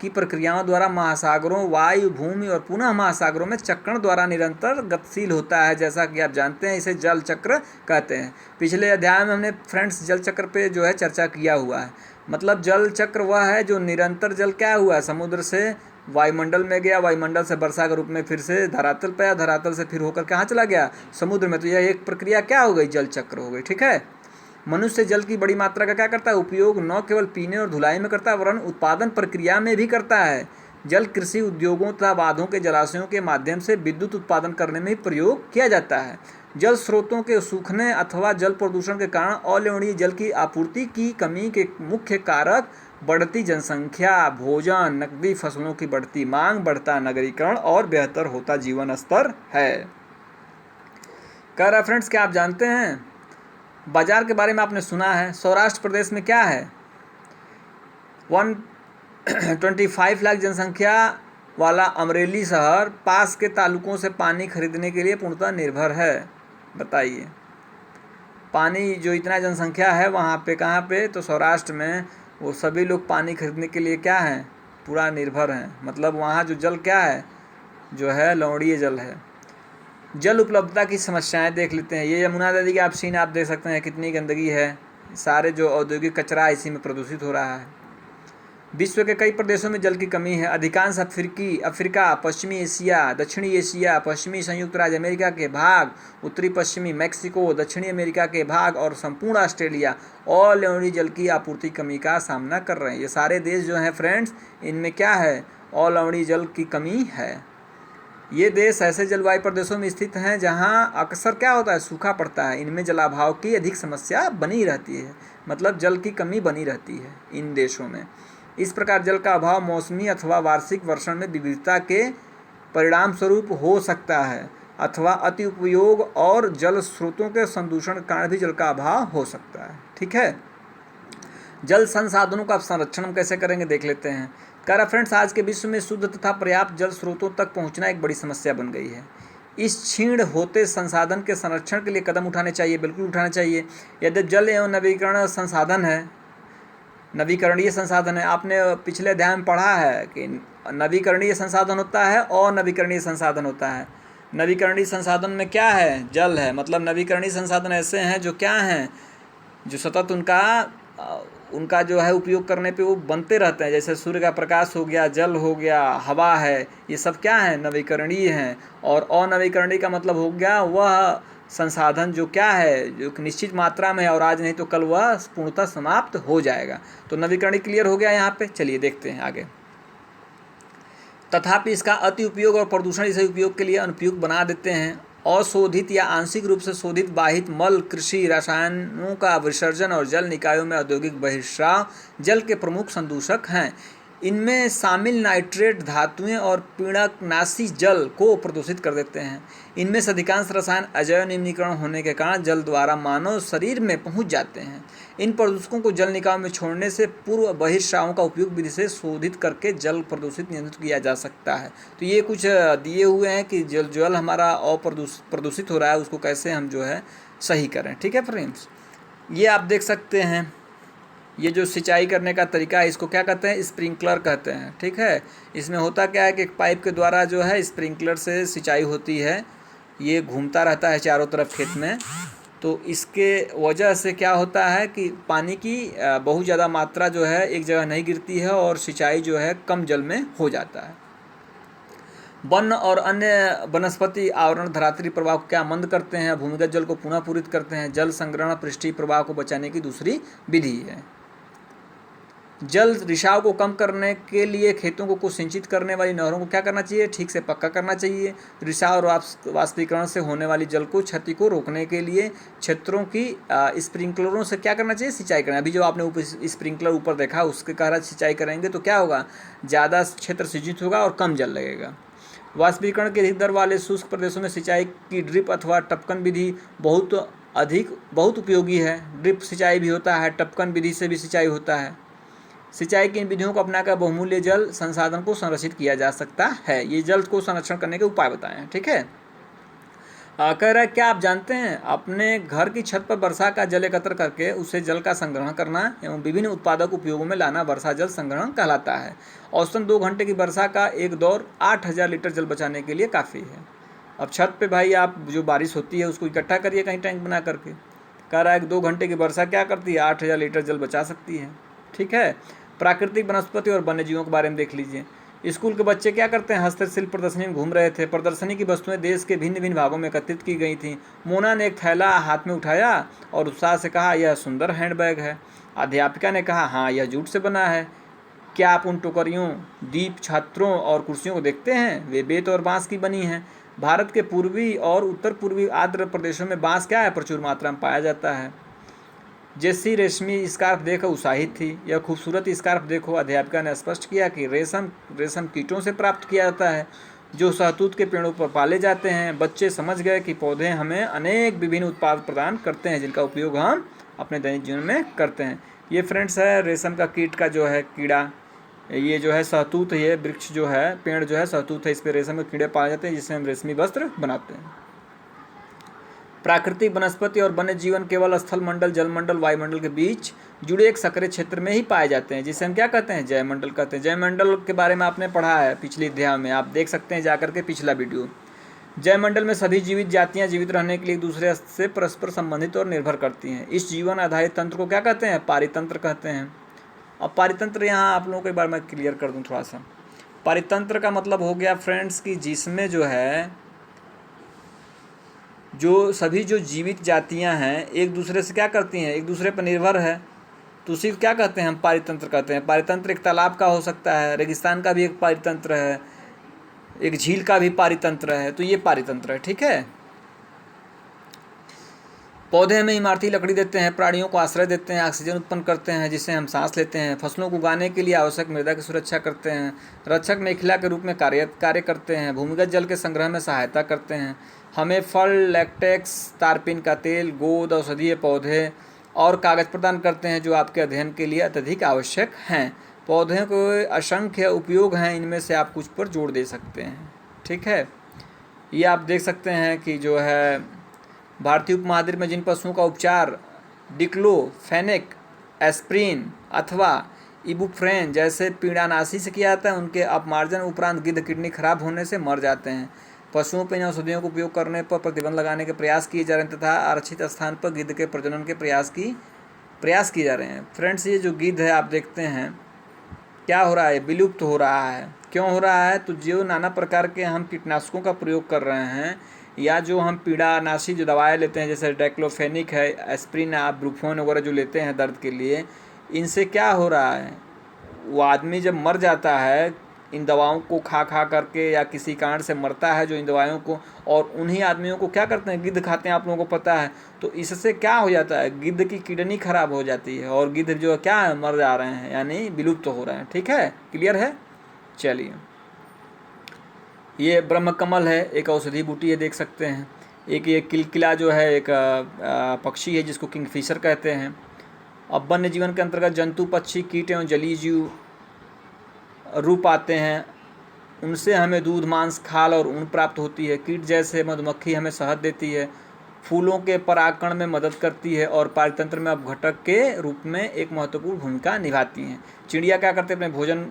Speaker 1: की प्रक्रियाओं द्वारा महासागरों, वायु, भूमि और पुनः महासागरों में चक्रण द्वारा निरंतर गतिशील होता है। जैसा कि आप जानते हैं, इसे जल चक्र कहते हैं। पिछले अध्याय में हमने फ्रेंड्स जल चक्र पे जो है चर्चा किया हुआ है। मतलब जल चक्र वह है जो निरंतर जल क्या हुआ, समुद्र से वायुमंडल में गया, वायुमंडल से वर्षा के रूप में फिर से धरातल पे आया, धरातल से फिर होकर कहाँ चला गया, समुद्र में। तो यह एक प्रक्रिया क्या हो गई, जल चक्र हो गई। ठीक है। मनुष्य जल की बड़ी मात्रा का क्या करता है, उपयोग न केवल पीने और धुलाई में करता है, वरन उत्पादन प्रक्रिया में भी करता है। जल कृषि उद्योगों तथा बांधों के जलाशयों के माध्यम से विद्युत उत्पादन करने में प्रयोग किया जाता है। जल स्रोतों के सूखने अथवा जल प्रदूषण के कारण अलवणीय जल की आपूर्ति की कमी के मुख्य कारक बढ़ती जनसंख्या, भोजन, नकदी फसलों की बढ़ती मांग, बढ़ता नगरीकरण और बेहतर होता जीवन स्तर है। कह रहा फ्रेंड्स, क्या आप जानते हैं बाजार के बारे में आपने सुना है, सौराष्ट्र प्रदेश में क्या है, 125 लाख जनसंख्या वाला अमरेली शहर पास के तालुकों से पानी खरीदने के लिए पूर्णतः निर्भर है। बताइए, पानी जो इतना जनसंख्या है वहाँ पे, कहाँ पे, तो सौराष्ट्र में, वो सभी लोग पानी खरीदने के लिए क्या हैं, पूरा निर्भर हैं। मतलब वहाँ जो जल क्या है, जो है लवणीय जल है। जल उपलब्धता की समस्याएं देख लेते हैं। ये यमुना नदी का सीन आप देख सकते हैं, कितनी गंदगी है, सारे जो औद्योगिक कचरा इसी में प्रदूषित हो रहा है। विश्व के कई प्रदेशों में जल की कमी है। अधिकांश अफ्रीका, पश्चिमी एशिया, दक्षिणी एशिया, पश्चिमी संयुक्त राज्य अमेरिका के भाग, उत्तरी पश्चिमी मैक्सिको, दक्षिणी अमेरिका के भाग और संपूर्ण ऑस्ट्रेलिया अलवणीय जल की आपूर्ति कमी का सामना कर रहे हैं। ये सारे देश जो हैं फ्रेंड्स, इनमें क्या है, अलवणीय जल की कमी है। ये देश ऐसे जलवायु प्रदेशों में स्थित हैं जहाँ अक्सर क्या होता है, सूखा पड़ता है। इनमें जलाभाव की अधिक समस्या बनी रहती है, मतलब जल की कमी बनी रहती है इन देशों में। इस प्रकार जल का अभाव मौसमी अथवा वार्षिक वर्षण में विविधता के परिणाम स्वरूप हो सकता है, अथवा अति उपयोग और जल स्रोतों के संदूषण के कारण भी जल का अभाव हो सकता है। ठीक है। जल संसाधनों का संरक्षण हम कैसे करेंगे देख लेते हैं। कह रहा फ्रेंड्स, आज के विश्व में शुद्ध तथा पर्याप्त जल स्रोतों तक पहुंचना एक बड़ी समस्या बन गई है। इस क्षीण होते संसाधन के संरक्षण के लिए कदम उठाने चाहिए, बिल्कुल उठाने चाहिए। यदि जल एवं नवीकरणीय संसाधन है, आपने पिछले अध्याय में पढ़ा है कि नवीकरणीय संसाधन होता है और नवीकरणीय संसाधन होता है। नवीकरणीय संसाधन में क्या है? जल है। मतलब नवीकरणीय संसाधन ऐसे हैं जो क्या हैं, जो सतत उनका जो है उपयोग करने पे वो बनते रहते हैं। जैसे सूर्य का प्रकाश हो गया, जल हो गया, हवा है, ये सब क्या है? नवीकरणीय हैं। और अनवीकरणीय का मतलब हो गया वह संसाधन जो क्या है, जो एक निश्चित मात्रा में है और आज नहीं तो कल वह पूर्णतः समाप्त हो जाएगा। तो नवीकरणीय क्लियर हो गया यहाँ पे। चलिए देखते हैं आगे। तथापि इसका अति उपयोग और प्रदूषण इसे उपयोग के लिए अनुपयुक्त बना देते हैं। अशोधित या आंशिक रूप से शोधित बाहित मल, कृषि रसायनों का विसर्जन और जल निकायों में औद्योगिक बहिर्स्राव जल के प्रमुख संदूषक हैं। इनमें शामिल नाइट्रेट धातुएं और पीड़कनाशी जल को प्रदूषित कर देते हैं। इनमें से अधिकांश रसायन अजैव निम्नीकरण होने के कारण जल द्वारा मानव शरीर में पहुंच जाते हैं। इन प्रदूषकों को जल निकायों में छोड़ने से पूर्व बहिर्स्रावों का उपयोग विधि से शोधित करके जल प्रदूषित नियंत्रित किया जा सकता है। तो ये कुछ दिए हुए हैं कि जल हमारा प्रदूषित हो रहा है, उसको कैसे हम जो है सही करें। ठीक है फ्रेंड्स, ये आप देख सकते हैं। ये जो सिंचाई करने का तरीका है, इसको क्या कहते हैं? स्प्रिंकलर कहते हैं। ठीक है, इसमें होता क्या है कि एक पाइप के द्वारा जो है स्प्रिंकलर से सिंचाई होती है। ये घूमता रहता है चारों तरफ खेत में। तो इसके वजह से क्या होता है कि पानी की बहुत ज़्यादा मात्रा जो है एक जगह नहीं गिरती है और सिंचाई जो है कम जल में हो जाता है। वन और अन्य वनस्पति आवरण धरातली प्रवाह को क्या मंद करते हैं, भूमिगत जल को पुनः पूरित करते हैं। जल संग्रहण पृष्ठीय प्रवाह को बचाने की दूसरी विधि है। जल रिसाव को कम करने के लिए खेतों को कुछ सिंचित करने वाली नहरों को क्या करना चाहिए? ठीक से पक्का करना चाहिए। रिसाव और वाष्पीकरण से होने वाली जल को क्षति को रोकने के लिए क्षेत्रों की स्प्रिंकलरों से क्या करना चाहिए? सिंचाई करना। अभी जो आपने स्प्रिंकलर ऊपर देखा उसके कारण सिंचाई करेंगे तो क्या होगा? ज़्यादा क्षेत्र सिंचित होगा और कम जल लगेगा। वाष्पीकरण की अधिक दर वाले शुष्क प्रदेशों में सिंचाई की ड्रिप अथवा टपकन विधि बहुत उपयोगी है। ड्रिप सिंचाई भी होता है, टपकन विधि से भी सिंचाई होता है। सिंचाई की इन विधियों को अपनाकर बहुमूल्य जल संसाधन को संरक्षित किया जा सकता है। ये जल को संरक्षण करने के उपाय बताए हैं। ठीक है, कह रहा है क्या आप जानते हैं, अपने घर की छत पर वर्षा का जल एकत्र करके उसे जल का संग्रहण करना एवं विभिन्न उत्पादक उपयोगों में लाना वर्षा जल संग्रहण कहलाता है। औसतन 2 घंटे की वर्षा का एक दौर 8000 लीटर जल बचाने के लिए काफ़ी है। अब छत पे भाई आप जो बारिश होती है उसको इकट्ठा करिए कहीं टैंक बना करके। कह रहा है कि 2 घंटे की वर्षा क्या करती है? 8000 लीटर जल बचा सकती है। ठीक है, प्राकृतिक वनस्पति और वन्य जीवों के बारे में देख लीजिए। स्कूल के बच्चे क्या करते हैं? हस्तशिल्प प्रदर्शनी में घूम रहे थे। प्रदर्शनी की वस्तुएं देश के भिन्न भिन्न भागों में एकत्रित की गई थीं। मोना ने एक थैला हाथ में उठाया और उत्साह से कहा, यह सुंदर हैंडबैग है। अध्यापिका ने कहा, हाँ यह जूट से बना है। क्या आप उन टोकरियों, दीप, छात्रों और कुर्सियों को देखते हैं? वे बेत और बांस की बनी हैं। भारत के पूर्वी और उत्तर पूर्वी आर्द्र प्रदेशों में बांस क्या है? प्रचुर मात्रा में पाया जाता है। जेसी रेशमी स्कार्फ देखकर उत्साहित थी। यह खूबसूरत स्कार्फ देखो, अध्यापिका ने स्पष्ट किया कि रेशम कीटों से प्राप्त किया जाता है जो शहतूत के पेड़ों पर पाले जाते हैं। बच्चे समझ गए कि पौधे हमें अनेक विभिन्न उत्पाद प्रदान करते हैं जिनका उपयोग हम अपने दैनिक जीवन में करते हैं। ये फ्रेंड्स है रेशम का कीट का जो है कीड़ा, ये जो है शहतूत, ये वृक्ष जो है, पेड़ जो है शहतूत है, इस पर रेशम के कीड़े पाए जाते हैं जिससे हम रेशमी वस्त्र बनाते हैं। प्राकृतिक वनस्पति और वन्य जीवन केवल स्थल मंडल, जल मंडल, वायुमंडल के बीच जुड़े एक सक्रिय क्षेत्र में ही पाए जाते हैं जिसे हम क्या कहते हैं? जयमंडल कहते हैं। जयमंडल के बारे में आपने पढ़ा है पिछले अध्याय में, आप देख सकते हैं जाकर के पिछला वीडियो। जयमंडल में सभी जीवित जातियां जीवित रहने के लिए एक दूसरे से परस्पर संबंधित और निर्भर करती हैं। इस जीवन आधारित तंत्र को क्या कहते हैं? पारितंत्र कहते हैं। अब पारितंत्र यहाँ आप लोगों को एक बार मैं क्लियर कर दूँ थोड़ा सा। पारितंत्र का मतलब हो गया फ्रेंड्स कि जिसमें जो है जो सभी जो जीवित जातियां हैं एक दूसरे से क्या करती हैं? एक दूसरे पर निर्भर है, तो उसी को क्या कहते हैं? हम पारितंत्र कहते हैं। पारितंत्र एक तालाब का हो सकता है, रेगिस्तान का भी एक पारितंत्र है, एक झील का भी पारितंत्र है, तो ये पारितंत्र है। ठीक है, पौधे हमें इमारती लकड़ी देते हैं, प्राणियों को आश्रय देते हैं, ऑक्सीजन उत्पन्न करते हैं जिससे हम सांस लेते हैं, फसलों को उगाने के लिए आवश्यक मृदा की सुरक्षा करते हैं, रक्षक मेखला के रूप में कार्य करते हैं, भूमिगत जल के संग्रह में सहायता करते हैं, हमें फल, लैक्टेक्स, तारपीन का तेल, गोंद, औषधीय पौधे और कागज़ प्रदान करते हैं जो आपके अध्ययन के लिए अत्यधिक आवश्यक हैं। पौधे को असंख्य उपयोग हैं, इनमें से आप कुछ पर जोड़ दे सकते हैं। ठीक है, ये आप देख सकते हैं कि जो है भारतीय उपमहाद्वीप में जिन पशुओं का उपचार डिक्लोफेनेक, एस्प्रिन अथवा इबुप्रोफेन जैसे पीड़ानाशी से किया जाता है, उनके अपमार्जन उपरांत गिद्ध किडनी खराब होने से मर जाते हैं। पशुओं पर इन औषधियों का उपयोग करने पर प्रतिबंध लगाने के प्रयास किए जा रहे हैं तथा आरक्षित स्थान पर गिद्ध के प्रजनन के प्रयास किए जा रहे हैं। फ्रेंड्स, ये जो गिद्ध है आप देखते हैं क्या हो रहा है, विलुप्त हो रहा है। क्यों हो रहा है? तो जो नाना प्रकार के हम कीटनाशकों का प्रयोग कर रहे हैं या जो हम पीड़ानाशी जो दवाएं लेते हैं जैसे डाइक्लोफेनिक है, एस्प्रिन, आप ब्रूफोन वगैरह जो लेते हैं दर्द के लिए, इनसे क्या हो रहा है, वो आदमी जब मर जाता है इन दवाओं को खा करके या किसी कारण से मरता है जो इन दवाइयों को, और उन्हीं आदमियों को क्या करते हैं, गिद्ध खाते हैं, आप लोगों को पता है। तो इससे क्या हो जाता है, गिद्ध की किडनी खराब हो जाती है और गिद्ध जो क्या है मर जा रहे हैं, यानी विलुप्त हो रहे हैं। ठीक है, क्लियर है? चलिए, ये ब्रह्मकमल है, एक औषधि बूटी है, देख सकते हैं। एक ये किलकिला जो है एक पक्षी है जिसको किंगफिशर कहते हैं। अब वन्य जीवन के अंतर्गत जंतु, पक्षी, कीट एवं जलीय जीव रूप आते हैं। उनसे हमें दूध, मांस, खाल और ऊन प्राप्त होती है। कीट जैसे मधुमक्खी हमें शहद देती है, फूलों के परागकण में मदद करती है और पारितंत्र में अपघटक के रूप में एक महत्वपूर्ण भूमिका निभाती हैं। चिड़िया क्या करते हैं, अपने भोजन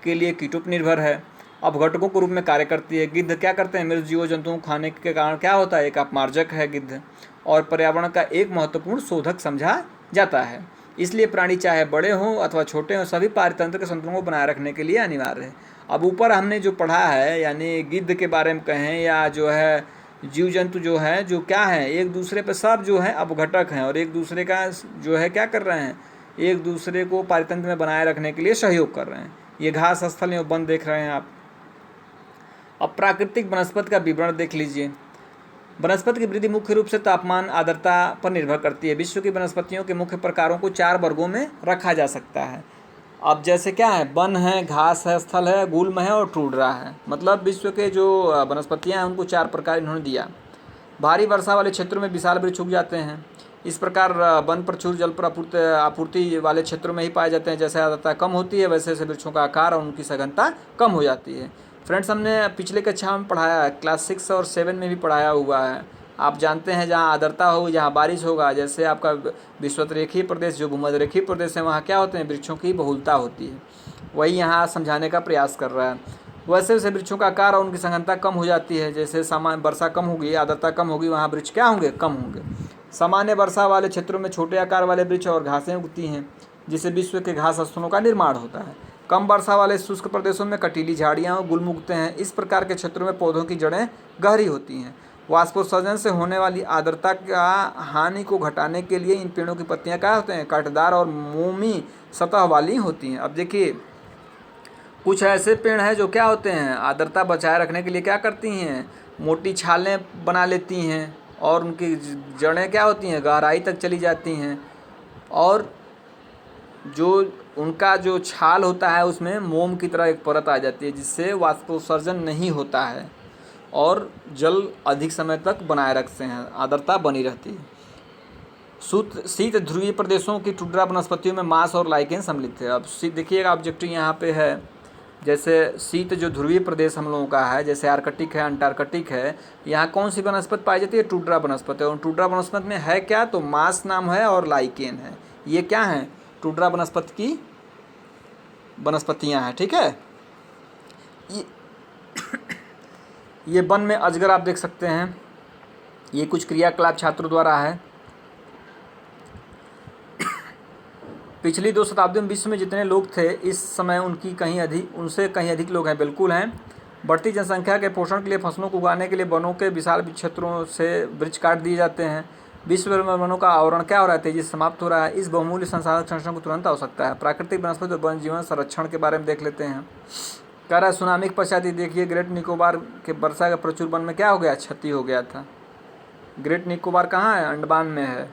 Speaker 1: के लिए कीटों पर निर्भर है, अपघटकों के रूप में कार्य करती है। गिद्ध क्या करते हैं, मृत जीव जंतुओं को खाने के कारण क्या होता है, एक अपमार्जक है गिद्ध, और पर्यावरण का एक महत्वपूर्ण शोधक समझा जाता है। इसलिए प्राणी चाहे बड़े हों अथवा छोटे हों, सभी पारितंत्र के संतुलन को बनाए रखने के लिए अनिवार्य है। अब ऊपर हमने जो पढ़ा है, यानी गिद्ध के बारे में कहें या जो है जीव जंतु जो है, जो क्या है, एक दूसरे पे सब जो है अपघटक हैं और एक दूसरे का जो है क्या कर रहे हैं, एक दूसरे को पारितंत्र में बनाए रखने के लिए सहयोग कर रहे हैं। ये घास स्थल एवं वन देख रहे हैं आप। अब प्राकृतिक वनस्पति का विवरण देख लीजिए। वनस्पति की वृद्धि मुख्य रूप से तापमान, आर्द्रता पर निर्भर करती है। विश्व की वनस्पतियों के मुख्य प्रकारों को 4 वर्गों में रखा जा सकता है। अब जैसे क्या है, वन है, घास है, स्थल है, गुल्म है और टुंड्रा है। मतलब विश्व के जो वनस्पतियाँ हैं उनको 4 प्रकार इन्होंने दिया। भारी वर्षा वाले क्षेत्रों में विशाल वृक्ष उग जाते हैं। इस प्रकार वन प्रचुर जल पर आपूर्ति वाले क्षेत्रों में ही पाए जाते हैं। जैसे आर्द्रता कम होती है वैसे वैसे वृक्षों का आकार और उनकी सघनता कम हो जाती है। फ्रेंड्स, हमने पिछले कक्षा में पढ़ाया है, क्लास 6 और 7 में भी पढ़ाया हुआ है। आप जानते हैं जहाँ आर्द्रता होगी, जहाँ बारिश होगा, जैसे आपका विषुवतरेखीय प्रदेश जो भूमध्यरेखीय प्रदेश है, वहाँ क्या होते हैं, वृक्षों की बहुलता होती है। वही यहाँ समझाने का प्रयास कर रहा है। वैसे वैसे वृक्षों का आकार और उनकी सघनता कम हो जाती है। जैसे सामान्य वर्षा कम होगी, आर्द्रता कम होगी, वहाँ वृक्ष क्या होंगे, कम होंगे। सामान्य वर्षा वाले क्षेत्रों में छोटे आकार वाले वृक्ष और घासें उगती हैं, जिससे विश्व के घास स्थलों का निर्माण होता है। कम वर्षा वाले शुष्क प्रदेशों में कटीली झाड़ियाँ और गुल्म उगते हैं। इस प्रकार के क्षेत्रों में पौधों की जड़ें गहरी होती हैं। वाष्पोत्सर्जन से होने वाली आर्द्रता का हानि को घटाने के लिए इन पेड़ों की पत्तियां क्या होते हैं, कांटेदार और मोमी सतह वाली होती हैं। अब देखिए, कुछ ऐसे पेड़ हैं जो क्या होते हैं, आर्द्रता बचाए रखने के लिए क्या करती हैं, मोटी छालें बना लेती हैं और उनकी जड़ें क्या होती हैं, गहराई तक चली जाती हैं, और जो उनका जो छाल होता है उसमें मोम की तरह एक परत आ जाती है, जिससे वाष्पोत्सर्जन नहीं होता है और जल अधिक समय तक बनाए रखते हैं, आर्द्रता बनी रहती है। शीत ध्रुवीय प्रदेशों की टुंड्रा वनस्पतियों में मांस और लाइकेन सम्मिलित है। अब देखिएगा ऑब्जेक्टिव यहाँ पे है, जैसे शीत जो ध्रुवीय प्रदेश हम लोगों का है, जैसे आर्कटिक है, अंटार्कटिक है, यहाँ कौन सी वनस्पति पाई जाती है, टुंड्रा वनस्पति। और टुंड्रा वनस्पति में है क्या, तो मांस नाम है और लाइकेन है। ये क्या है, टुंड्रा वनस्पति की वनस्पतियाँ हैं। ठीक है, ये वन में अजगर आप देख सकते हैं। ये कुछ क्रियाकलाप छात्रों द्वारा है। पिछली 2 शताब्दियों में विश्व में जितने लोग थे, इस समय उनसे कहीं अधिक लोग हैं, बिल्कुल हैं। बढ़ती जनसंख्या के पोषण के लिए, फसलों को उगाने के लिए वनों के विशाल क्षेत्रों से वृक्ष काट दिए जाते हैं। विश्व भर में वनों का आवरण क्या हो रहा है, तेजी से समाप्त हो रहा है। इस बहुमूल्य संसाधन संरक्षण को तुरंत आवश्यकता है। प्राकृतिक वनस्पति और वन जीवन संरक्षण के बारे में देख लेते हैं। कह रहा है सुनामी के पश्चात देखिए, ग्रेट निकोबार के वर्षा के प्रचुर वन में क्या हो गया, क्षति हो गया था। ग्रेट निकोबार कहाँ है, अंडमान में है।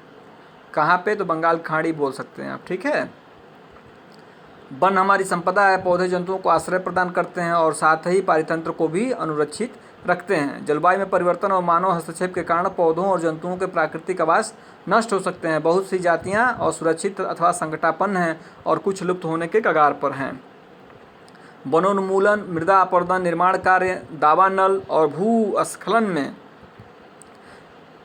Speaker 1: कहाँ पे, तो बंगाल खाड़ी बोल सकते हैं आप। ठीक है, वन हमारी संपदा है। पौधे जंतुओं को आश्रय प्रदान करते हैं और साथ ही पारितंत्र को भी अनुरक्षित रखते हैं। जलवायु में परिवर्तन और मानव हस्तक्षेप के कारण पौधों और जंतुओं के प्राकृतिक आवास नष्ट हो सकते हैं। बहुत सी जातियां असुरक्षित अथवा संकटापन्न हैं और कुछ लुप्त होने के कगार पर हैं। वनोन्मूलन, मृदा अपरदन, निर्माण कार्य, दावानल और भूस्खलन में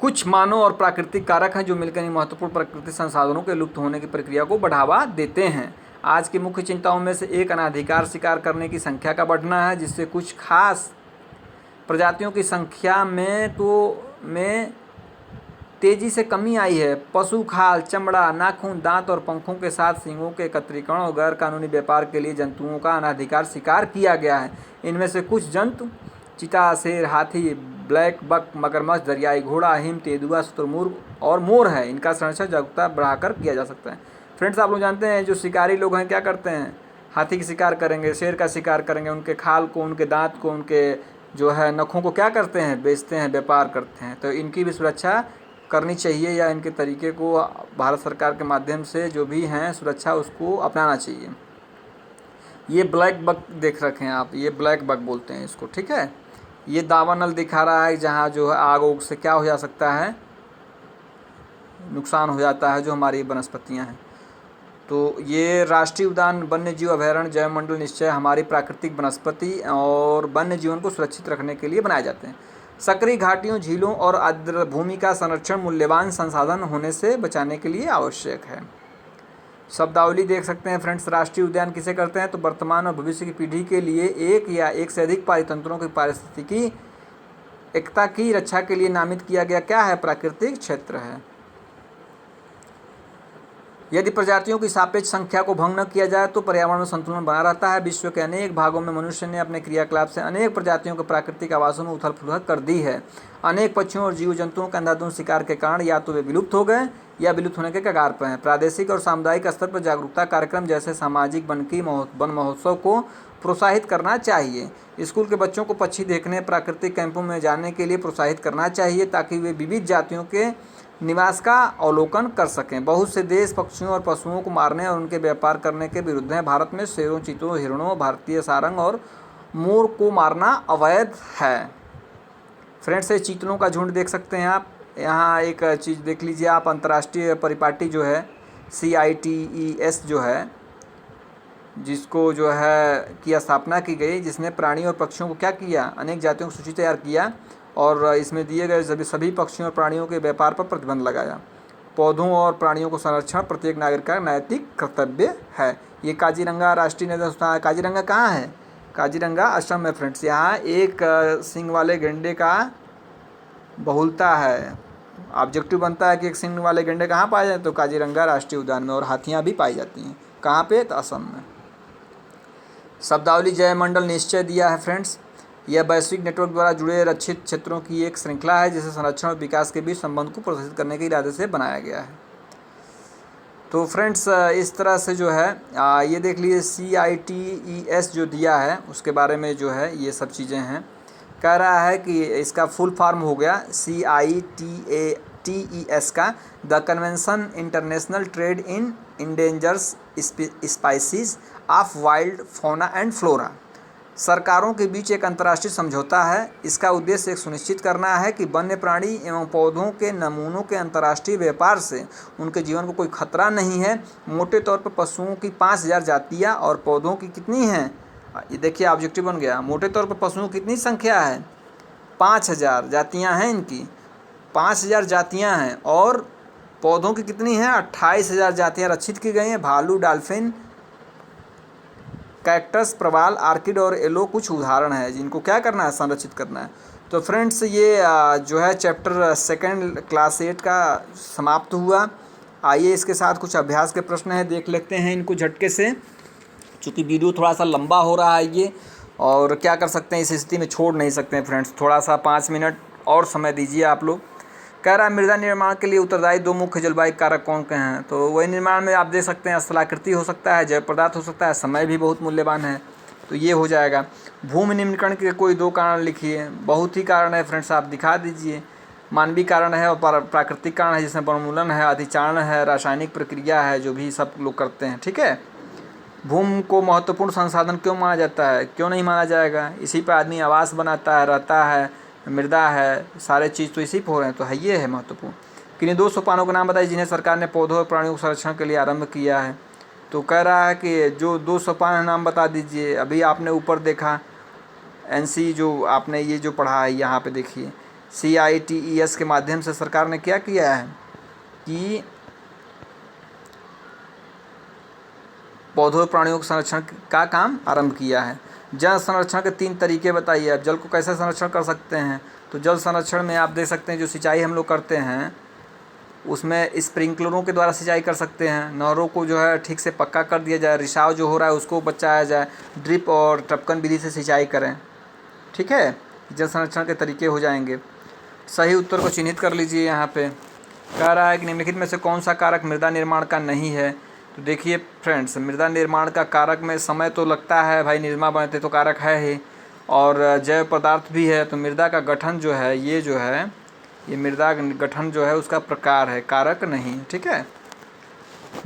Speaker 1: कुछ मानव और प्राकृतिक कारक हैं जो मिलकर इन महत्वपूर्ण प्राकृतिक संसाधनों के लुप्त होने की प्रक्रिया को बढ़ावा देते हैं। आज की मुख्य चिंताओं में से एक अनाधिकार शिकार करने की संख्या का बढ़ना है, जिससे कुछ खास प्रजातियों की संख्या में तेजी से कमी आई है। पशु खाल, चमड़ा, नाखून, दांत और पंखों के साथ सींगों के एकत्रीकरण और गैर कानूनी व्यापार के लिए जंतुओं का अनाधिकार शिकार किया गया है। इनमें से कुछ जंतु चीता, शेर, हाथी, ब्लैक बक, मगरमच्छ, दरियाई घोड़ा, हिम, तेंदुआ, शुतुरमुर्ग और मोर है। इनका संरक्षण जागरूकता बढ़ाकर किया जा सकता है। फ्रेंड्स, आप लोग जानते हैं जो शिकारी लोग हैं क्या करते हैं, हाथी की शिकार करेंगे, शेर का शिकार करेंगे, उनके खाल को, उनके दांत को, उनके जो है नखों को क्या करते हैं, बेचते हैं, व्यापार करते हैं। तो इनकी भी सुरक्षा करनी चाहिए, या इनके तरीके को भारत सरकार के माध्यम से जो भी हैं सुरक्षा उसको अपनाना चाहिए। ये ब्लैक बक देख रखे हैं आप, ये ब्लैक बक बोलते हैं इसको, ठीक है। ये दावानल दिखा रहा है जहाँ जो है आग उग से क्या हो जा सकता है, नुकसान हो जाता है जो हमारी वनस्पतियाँ हैं। तो ये राष्ट्रीय उद्यान, वन्य जीव अभयारण्य, जैव मंडल निश्चय हमारी प्राकृतिक वनस्पति और वन्य जीवन को सुरक्षित रखने के लिए बनाए जाते हैं। सक्रिय घाटियों, झीलों और आर्द्र भूमि का संरक्षण मूल्यवान संसाधन होने से बचाने के लिए आवश्यक है। शब्दावली देख सकते हैं फ्रेंड्स। राष्ट्रीय उद्यान किसे करते हैं, तो वर्तमान और भविष्य की पीढ़ी के लिए एक या एक से अधिक पारितंत्रों की पारिस्थितिकी एकता की रक्षा के लिए नामित किया गया क्या है, प्राकृतिक क्षेत्र है। यदि प्रजातियों की सापेक्ष संख्या को भंग न किया जाए तो पर्यावरण में संतुलन बना रहता है। विश्व के अनेक भागों में मनुष्य ने अपने क्रियाकलाप से अनेक प्रजातियों के प्राकृतिक आवासों में उथल पुथल कर दी है। अनेक पक्षियों और जीव जंतुओं के अंधाधुंध शिकार के कारण या तो वे विलुप्त हो गए या विलुप्त होने के कगार पर हैं। प्रादेशिक और सामुदायिक स्तर पर जागरूकता कार्यक्रम जैसे सामाजिक वन महोत्सव को प्रोत्साहित करना चाहिए। स्कूल के बच्चों को पक्षी देखने, प्राकृतिक कैंपों में जाने के लिए प्रोत्साहित करना चाहिए ताकि वे विविध जातियों के निवास का अवलोकन कर सकें। बहुत से देश पक्षियों और पशुओं को मारने और उनके व्यापार करने के विरुद्ध हैं। भारत में शेरों, चीतों, हिरणों, भारतीय सारंग और मोर को मारना अवैध है। फ्रेंड्स, ये चीतलों का झुंड देख सकते हैं आप। यहाँ एक चीज़ देख लीजिए आप, अंतर्राष्ट्रीय परिपाटी जो है CITES जो है, जिसको जो है की स्थापना की गई, जिसने प्राणी और पक्षियों को क्या किया, अनेक जातियों की सूची तैयार किया और इसमें दिए गए सभी पक्षियों और प्राणियों के व्यापार पर प्रतिबंध लगाया। पौधों और प्राणियों को संरक्षण प्रत्येक नागरिक का नैतिक कर्तव्य है। ये काजीरंगा राष्ट्रीय नदी संस्थान। काजीरंगा कहाँ है, काजीरंगा असम में फ्रेंड्स। यहाँ एक सींग वाले गैंडे का बहुलता है। ऑब्जेक्टिव बनता है कि एक सींग वाले गैंडे कहाँ पाए जाते, तो काजीरंगा राष्ट्रीय उद्यान में, और हाथियाँ भी पाई जाती हैं। कहाँ पे, तो असम में। शब्दावली जैव मंडल निश्चय दिया है फ्रेंड्स। यह वैश्विक नेटवर्क द्वारा जुड़े रक्षित क्षेत्रों की एक श्रृंखला है जिसे संरक्षण और विकास के बीच संबंध को प्रोत्साहित करने के इरादे से बनाया गया है। तो फ्रेंड्स, इस तरह से जो है ये देख लीजिए CITES जो दिया है उसके बारे में जो है ये सब चीज़ें हैं। कह रहा है कि इसका फुल फॉर्म हो गया CITES का the convention international trade in endangered species of wild fauna and flora. सरकारों के बीच एक अंतर्राष्ट्रीय समझौता है। इसका उद्देश्य एक सुनिश्चित करना है कि वन्य प्राणी एवं पौधों के नमूनों के अंतर्राष्ट्रीय व्यापार से उनके जीवन को कोई खतरा नहीं है। मोटे तौर पर पशुओं की 5000 जातियाँ और पौधों की कितनी हैं, ये देखिए ऑब्जेक्टिव बन गया। मोटे तौर पर पशुओं की कितनी संख्या है, 5000 जातियाँ हैं इनकी, 5000 जातियाँ हैं। और पौधों की कितनी हैं, 28000 जातियाँ रक्षित की गई हैं। भालू, डॉल्फिन, कैक्टस, प्रवाल, आर्किड और एलो कुछ उदाहरण है जिनको क्या करना है, संरक्षित करना है। तो फ्रेंड्स, ये जो है चैप्टर 2 क्लास 8 का समाप्त हुआ। आइए इसके साथ कुछ अभ्यास के प्रश्न हैं, देख लेते हैं इनको झटके से, क्योंकि वीडियो थोड़ा सा लंबा हो रहा है ये। और क्या कर सकते हैं, इस स्थिति में छोड़ नहीं सकते हैं फ्रेंड्स, थोड़ा सा 5 मिनट और समय दीजिए आप लोग। कह रहा है मृदा निर्माण के लिए उत्तरदायी 2 मुख्य जलवायु कारक कौन के हैं। तो वही निर्माण में आप देख सकते हैं स्थलाकृति हो सकता है, जैव पदार्थ हो सकता है, समय भी बहुत मूल्यवान है, तो ये हो जाएगा। भूमि निम्नीकरण के कोई 2 कारण लिखिए। बहुत ही कारण है फ्रेंड्स, आप दिखा दीजिए। मानवीय कारण है और प्राकृतिक कारण है, जिसमें वनोन्मूलन है, अतिचारण है, रासायनिक प्रक्रिया है, जो भी सब लोग करते हैं, ठीक है। भूमि को महत्वपूर्ण संसाधन क्यों माना जाता है, क्यों नहीं माना जाएगा, इसी पर आदमी आवास बनाता है, रहता है, मृदा है, सारे चीज़ तो इसी पर हो रहे हैं, तो है ये है महत्वपूर्ण। किन्हीं 2 सोपानों के नाम बताइए जिन्हें सरकार ने पौधों और प्राणियों के संरक्षण के लिए आरंभ किया है। तो कह रहा है कि जो 2 सोपान नाम बता दीजिए। अभी आपने ऊपर देखा एनसी जो आपने ये जो पढ़ा है, यहाँ पे देखिए CITES के माध्यम से सरकार ने क्या किया है कि पौधों प्राणियों के संरक्षण का काम आरंभ किया है। जल संरक्षण के 3 तरीके बताइए। आप जल को कैसे संरक्षण कर सकते हैं? तो जल संरक्षण में आप देख सकते हैं जो सिंचाई हम लोग करते हैं उसमें स्प्रिंकलरों के द्वारा सिंचाई कर सकते हैं। नहरों को जो है ठीक से पक्का कर दिया जाए, रिसाव जो हो रहा है उसको बचाया जाए, ड्रिप और टपकन विधि से सिंचाई करें। ठीक है, जल संरक्षण के तरीके हो जाएंगे। सही उत्तर को चिन्हित कर लीजिए। यहाँ पे कह रहा है कि निम्नलिखित में से कौन सा कारक मृदा निर्माण का नहीं है? तो देखिए फ्रेंड्स, मृदा निर्माण का कारक में समय तो लगता है भाई, निर्मा बनते तो कारक है ही, और जैव पदार्थ भी है। तो मृदा का गठन जो है ये मृदा गठन जो है उसका प्रकार है, कारक नहीं। ठीक है,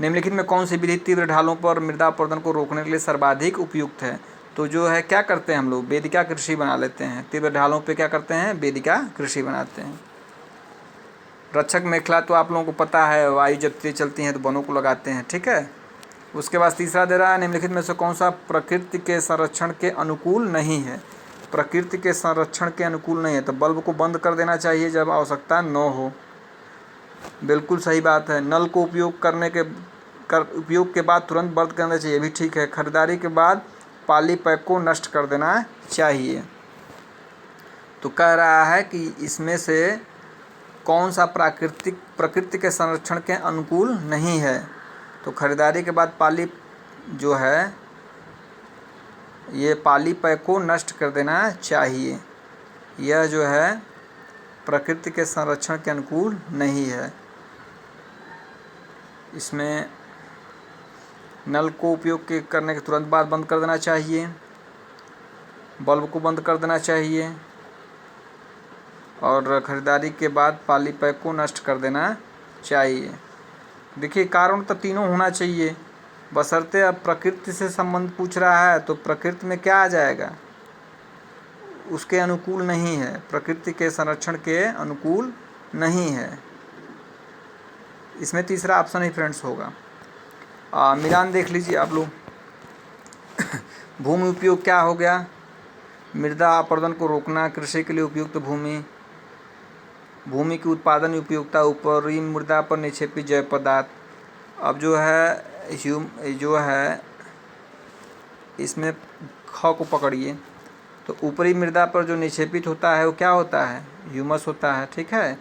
Speaker 1: निम्नलिखित में कौन सी विधि तीव्र ढालों पर मृदा अपरदन को रोकने के लिए सर्वाधिक उपयुक्त है? तो जो है क्या करते हैं हम लोग, वेदिका कृषि बना लेते हैं। तीव्र ढालों पे क्या करते हैं, वेदिका कृषि बनाते हैं। रक्षक मेखला तो आप लोगों को पता है, वायु जब तेज चलती हैं तो वनों को लगाते हैं। ठीक है, उसके बाद तीसरा दे रहा है निम्नलिखित में से कौन सा प्रकृति के संरक्षण के अनुकूल नहीं है? प्रकृति के संरक्षण के अनुकूल नहीं है तो बल्ब को बंद कर देना चाहिए जब आवश्यकता न हो। बिल्कुल सही बात है। नल को उपयोग के बाद तुरंत बंद करना चाहिए, भी ठीक है। खरीदारी के बाद पाली पैक को नष्ट कर देना चाहिए। तो कह रहा है कि इसमें से कौन सा प्रकृति के संरक्षण के अनुकूल नहीं है? तो खरीदारी के बाद पाली जो है ये पाली पैक को नष्ट कर देना चाहिए। यह जो है प्रकृति के संरक्षण के अनुकूल नहीं है। इसमें नल को उपयोग करने के तुरंत बाद बंद कर देना चाहिए, बल्ब को बंद कर देना चाहिए, और ख़रीदारी के बाद पाली पैक को नष्ट कर देना चाहिए। देखिए कारण तो तीनों होना चाहिए, बशर्ते अब प्रकृति से संबंध पूछ रहा है तो प्रकृति में क्या आ जाएगा, उसके अनुकूल नहीं है, प्रकृति के संरक्षण के अनुकूल नहीं है। इसमें तीसरा ऑप्शन ही फ्रेंड्स होगा। मिलान देख लीजिए आप लोग। भूमि उपयोग क्या हो गया? मृदा अपरदन को रोकना, कृषि के लिए उपयुक्त भूमि, भूमि की उत्पादन उपयोगिता, ऊपरी मृदा पर निक्षेपित जैव पदार्थ। अब जो है इसमें ख को पकड़िए, तो ऊपरी मृदा पर जो निक्षेपित होता है वो क्या होता है, ह्यूमस होता है। ठीक है,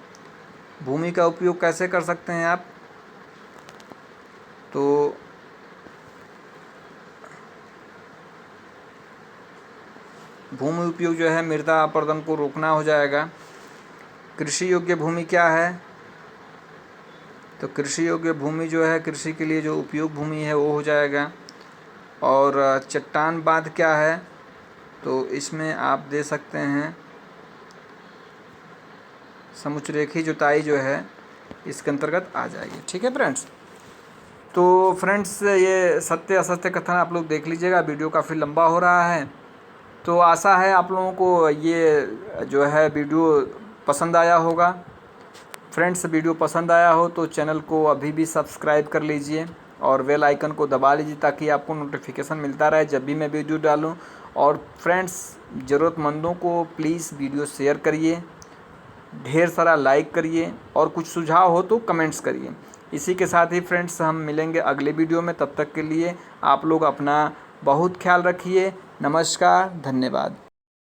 Speaker 1: भूमि का उपयोग कैसे कर सकते हैं आप, तो भूमि उपयोग जो है मृदा अपरदन को रोकना हो जाएगा। कृषि योग्य भूमि क्या है, तो कृषि योग्य भूमि जो है कृषि के लिए जो उपयोग भूमि है वो हो जाएगा। और चट्टान बांध क्या है, तो इसमें आप दे सकते हैं समुच्चरेखी जुताई जो है इसके अंतर्गत आ जाएगी। ठीक है फ्रेंड्स, तो फ्रेंड्स ये सत्य असत्य कथन आप लोग देख लीजिएगा, वीडियो काफ़ी लंबा हो रहा है। तो आशा है आप लोगों को ये जो है वीडियो पसंद आया होगा। फ्रेंड्स वीडियो पसंद आया हो तो चैनल को अभी भी सब्सक्राइब कर लीजिए और बेल आइकन को दबा लीजिए ताकि आपको नोटिफिकेशन मिलता रहे जब भी मैं वीडियो डालूं। और फ्रेंड्स ज़रूरतमंदों को प्लीज़ वीडियो शेयर करिए, ढेर सारा लाइक करिए, और कुछ सुझाव हो तो कमेंट्स करिए। इसी के साथ ही फ्रेंड्स हम मिलेंगे अगले वीडियो में, तब तक के लिए आप लोग अपना बहुत ख्याल रखिए। नमस्कार, धन्यवाद।